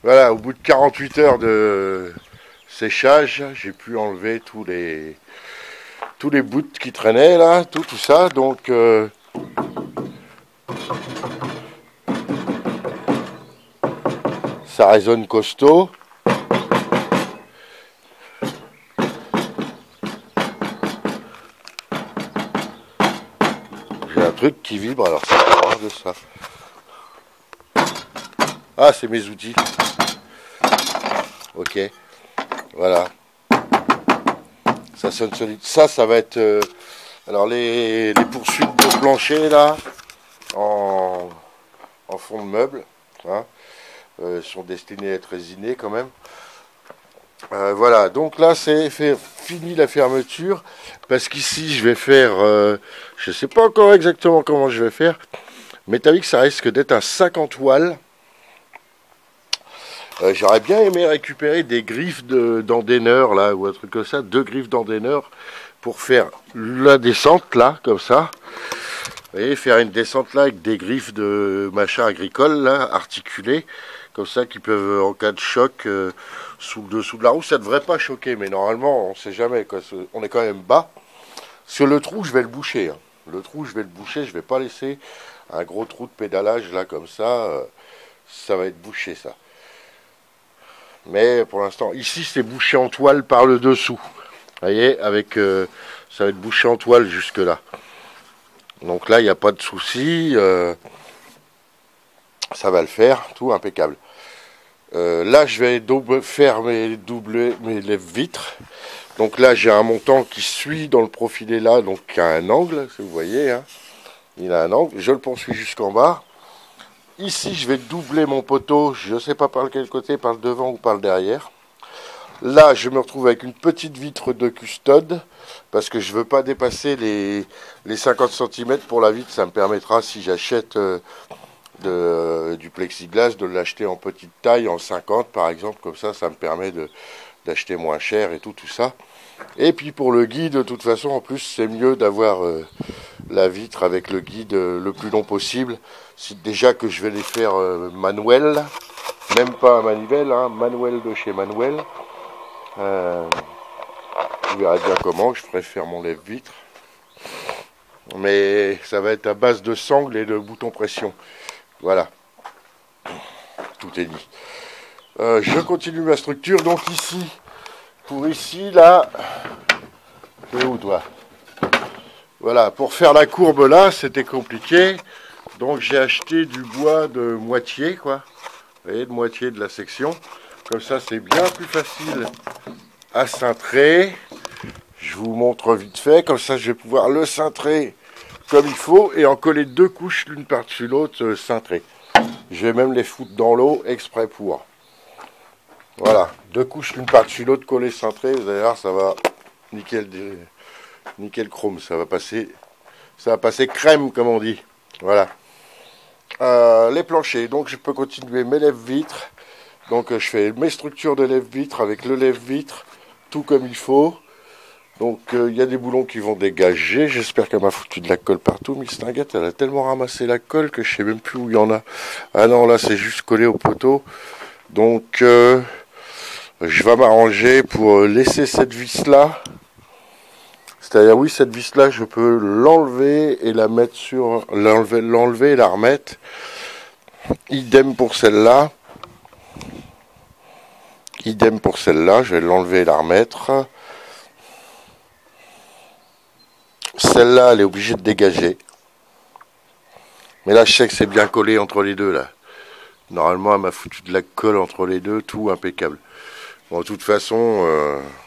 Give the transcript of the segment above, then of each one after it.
Voilà, au bout de 48 heures de séchage, j'ai pu enlever tous les bouts qui traînaient là, tout ça. Donc ça résonne costaud. J'ai un truc qui vibre, alors c'est pas grave de ça. Ah, c'est mes outils. Ok, voilà. Ça sonne solide. Ça va être... alors les poursuites de plancher là, en fond de meuble, hein, sont destinées à être résinées quand même. Voilà, donc là c'est fini la fermeture, parce qu'ici je vais faire, je sais pas encore exactement comment je vais faire, mais t'as vu que ça risque d'être un 50 walls. J'aurais bien aimé récupérer des griffes d'endaineur là, ou un truc comme ça, 2 griffes d'endaineur, pour faire la descente là, comme ça. Vous voyez, faire une descente là avec des griffes de machin agricole là, articulées, comme ça, qui peuvent, en cas de choc, sous le dessous de la roue, ça devrait pas choquer, mais normalement, on sait jamais, quoi. On est quand même bas. Sur le trou, je vais le boucher, hein. Le trou, je vais le boucher, je vais pas laisser un gros trou de pédalage là, comme ça. Ça va être bouché, ça. Mais pour l'instant, ici, c'est bouché en toile par le dessous. Vous voyez, avec, ça va être bouché en toile jusque là. Donc là, il n'y a pas de souci. Ça va le faire, tout impeccable. Là, je vais faire mes lève-vitres. Donc là, j'ai un montant qui suit dans le profilé là, donc qui a un angle, si vous voyez, hein. Il a un angle. Je le poursuis jusqu'en bas. Ici, je vais doubler mon poteau. Je ne sais pas par quel côté, par le devant ou par le derrière. Là, je me retrouve avec une petite vitre de custode, parce que je ne veux pas dépasser les 50 cm pour la vitre. Ça me permettra, si j'achète du plexiglas, de l'acheter en petite taille, en 50 par exemple. Comme ça, ça me permet d'acheter moins cher et tout ça. Et puis pour le guide, de toute façon, en plus, c'est mieux d'avoir la vitre avec le guide le plus long possible. Si déjà que je vais les faire manuel, même pas à manivelle, hein, manuel de chez Manuel. Vous verrez bien comment je préfère mon lève-vitre. Mais ça va être à base de sangle et de boutons pression. Voilà. Tout est dit. Je continue ma structure. Donc ici, pour ici, là... T'es où toi? Voilà, pour faire la courbe là, c'était compliqué. Donc j'ai acheté du bois de moitié, quoi. Vous voyez, de moitié de la section. Comme ça, c'est bien plus facile à cintrer. Je vous montre vite fait. Comme ça, je vais pouvoir le cintrer comme il faut et en coller 2 couches l'une par-dessus l'autre cintrées. Je vais même les foutre dans l'eau exprès pour. Voilà, 2 couches l'une par-dessus l'autre collées cintrées. Vous allez voir, ça va nickel chrome. Ça va passer crème, comme on dit. Voilà. Les planchers. Donc, je peux continuer mes lève-vitres. Donc je fais mes structures de lève-vitre avec le lève-vitre, tout comme il faut. Donc il y a des boulons qui vont dégager. J'espère qu'elle m'a foutu de la colle partout. Miss Tinguette, elle a tellement ramassé la colle que je sais même plus où il y en a. Ah non, là c'est juste collé au poteau. Donc je vais m'arranger pour laisser cette vis là. C'est-à-dire oui, cette vis là, je peux l'enlever et la mettre sur... L'enlever et la remettre. Idem pour celle-là. Idem pour celle-là, je vais l'enlever et la remettre. Celle-là, elle est obligée de dégager. Mais là, je sais que c'est bien collé entre les deux, là. Normalement, elle m'a foutu de la colle entre les deux, tout impeccable. Bon, de toute façon,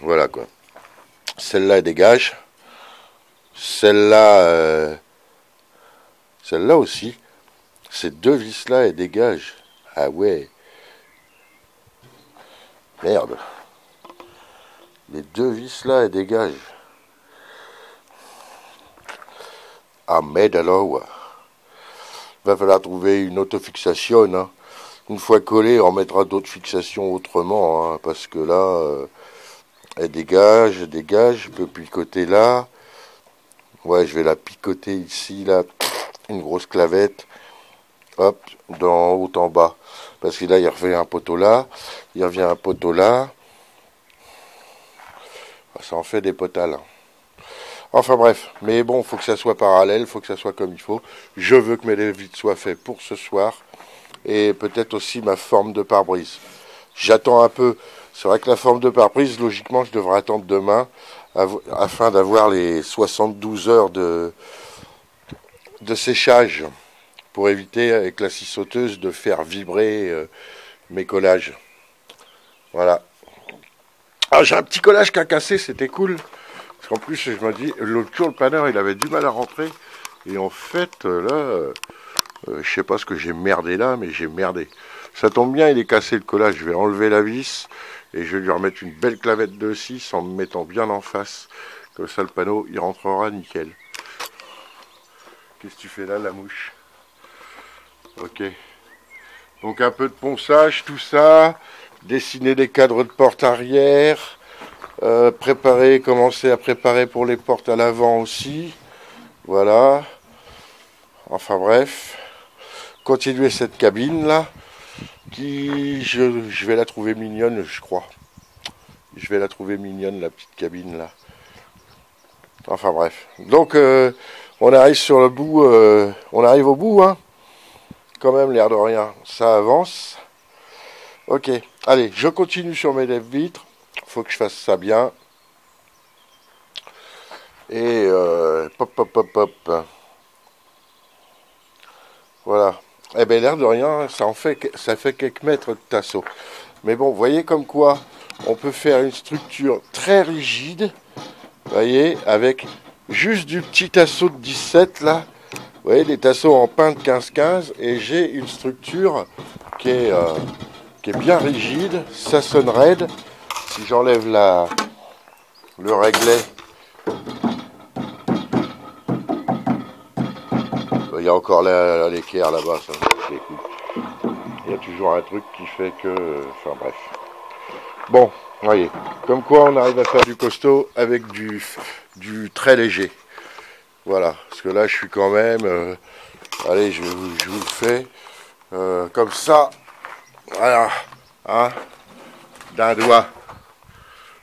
voilà, quoi. Celle-là, elle dégage. Celle-là aussi. Ces 2 vis-là, elles dégagent. Ah ouais. Merde. Les 2 vis là, elles dégagent. Ah merde alors. Va falloir trouver une autofixation. Hein. Une fois collée, on mettra d'autres fixations autrement. Hein, parce que là, elle dégage. Je peux picoter là. Ouais, je vais la picoter ici, là. Une grosse clavette. Hop, d'en haut en bas. Parce que là, il revient un poteau là, il revient un poteau là. Ça en fait des potales. Enfin bref, mais bon, il faut que ça soit parallèle, il faut que ça soit comme il faut. Je veux que mes lèvres soient faits pour ce soir. Et peut-être aussi ma forme de pare-brise. J'attends un peu. C'est vrai que la forme de pare-brise, logiquement, je devrais attendre demain afin d'avoir les 72 heures de séchage pour éviter avec la scie sauteuse de faire vibrer mes collages. Voilà. Ah, j'ai un petit collage qui a cassé, c'était cool. Parce qu'en plus, je me dis, l'autre jour, le panneur, il avait du mal à rentrer. Et en fait, là, je sais pas ce que j'ai merdé là, mais j'ai merdé. Ça tombe bien, il est cassé le collage. Je vais enlever la vis et je vais lui remettre une belle clavette de 6 en me mettant bien en face. Comme ça, le panneau, il rentrera nickel. Qu'est-ce que tu fais là, la mouche? Ok. Donc un peu de ponçage, tout ça. Dessiner des cadres de porte arrière. Commencer à préparer pour les portes à l'avant aussi. Voilà. Enfin bref. Continuer cette cabine là. Je vais la trouver mignonne, je crois. Je vais la trouver mignonne, la petite cabine là. Enfin bref. Donc on arrive sur le bout, on arrive au bout, hein. Quand même, l'air de rien, ça avance. Ok, allez, je continue sur mes lèvres-vitres. Faut que je fasse ça bien. Et pop, pop, pop, pop. Voilà. Eh bien, l'air de rien, ça fait quelques mètres de tasseau. Mais bon, vous voyez comme quoi on peut faire une structure très rigide. Vous voyez, avec juste du petit tasseau de 17 là. Vous voyez, des tasseaux en pin de 15-15. Et j'ai une structure qui est bien rigide. Ça sonne raide. Si j'enlève le réglet, il y a encore l'équerre là-bas. Ça me fait il y a toujours un truc qui fait que... enfin bref. Bon, voyez. Comme quoi on arrive à faire du costaud avec du très léger. Voilà. Parce que là je suis quand même... allez, je vous le fais. Comme ça. Voilà. Hein, d'un doigt.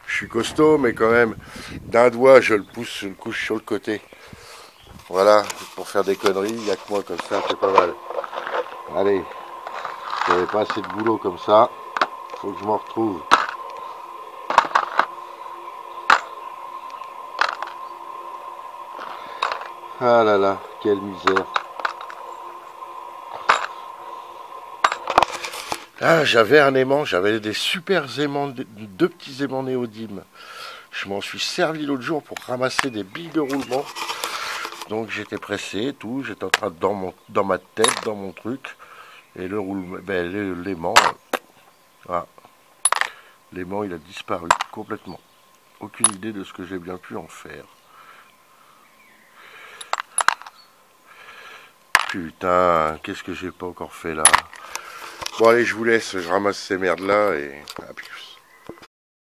Je suis costaud, mais quand même, d'un doigt, je le pousse, je le couche sur le côté. Voilà, pour faire des conneries, il n'y a que moi comme ça, c'est pas mal. Allez, j'avais pas assez de boulot comme ça, faut que je m'en retrouve. Ah là là, quelle misère. Ah, j'avais un aimant, j'avais des super aimants, deux petits aimants néodymes. Je m'en suis servi l'autre jour pour ramasser des billes de roulement. Donc j'étais pressé, tout, j'étais en train de dans ma tête, dans mon truc. Et le roulement, l'aimant, voilà. L'aimant il a disparu complètement. Aucune idée de ce que j'ai bien pu en faire. Putain, qu'est-ce que j'ai pas encore fait là? Bon allez, je vous laisse, je ramasse ces merdes là et à plus.